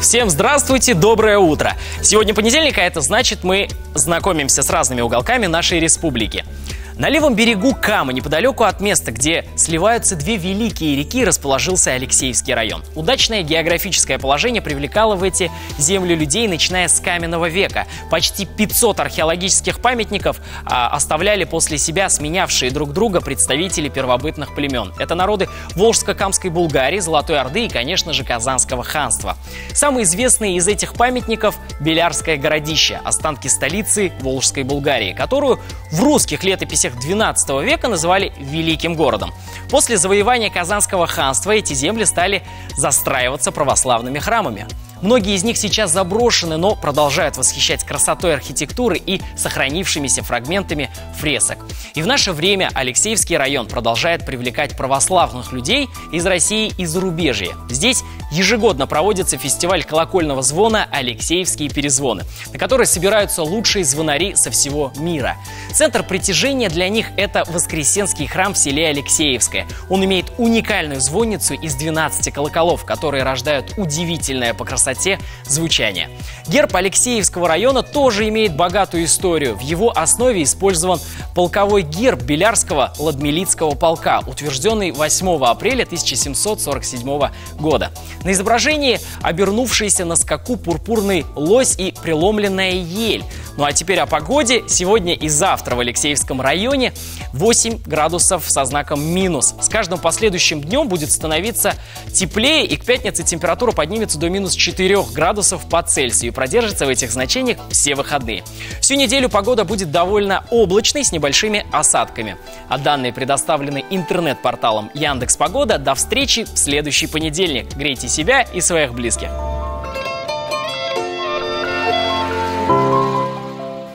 Всем здравствуйте, доброе утро! Сегодня понедельник, а это значит, мы знакомимся с разными уголками нашей республики. На левом берегу Камы, неподалеку от места, где сливаются две великие реки, расположился Алексеевский район. Удачное географическое положение привлекало в эти земли людей, начиная с каменного века. Почти 500 археологических памятников оставляли после себя сменявшие друг друга представители первобытных племен. Это народы Волжско-Камской Булгарии, Золотой Орды и, конечно же, Казанского ханства. Самый известный из этих памятников – Белярское городище, останки столицы Волжской Булгарии, которую в русских летописях XII века называли Великим городом. После завоевания Казанского ханства эти земли стали застраиваться православными храмами. Многие из них сейчас заброшены, но продолжают восхищать красотой архитектуры и сохранившимися фрагментами фресок. И в наше время Алексеевский район продолжает привлекать православных людей из России и зарубежья. Здесь ежегодно проводится фестиваль колокольного звона «Алексеевские перезвоны», на который собираются лучшие звонари со всего мира. Центр притяжения для них – это Воскресенский храм в селе Алексеевское. Он имеет уникальную звонницу из 12 колоколов, которые рождают удивительное по красоте звучание. Герб Алексеевского района тоже имеет богатую историю. В его основе использован полковой герб Белярского Ладмилицкого полка, утвержденный 8 апреля 1747 года. На изображении обернувшийся на скаку пурпурный лось и преломленная ель. Ну а теперь о погоде. Сегодня и завтра в Алексеевском районе 8 градусов со знаком минус. С каждым последующим днем будет становиться теплее, и к пятнице температура поднимется до минус 4 градусов по Цельсию и продержится в этих значениях все выходные. Всю неделю погода будет довольно облачной с небольшими осадками. А данные предоставлены интернет-порталом Яндекс.Погода. До встречи в следующий понедельник. Грейте себя и своих близких.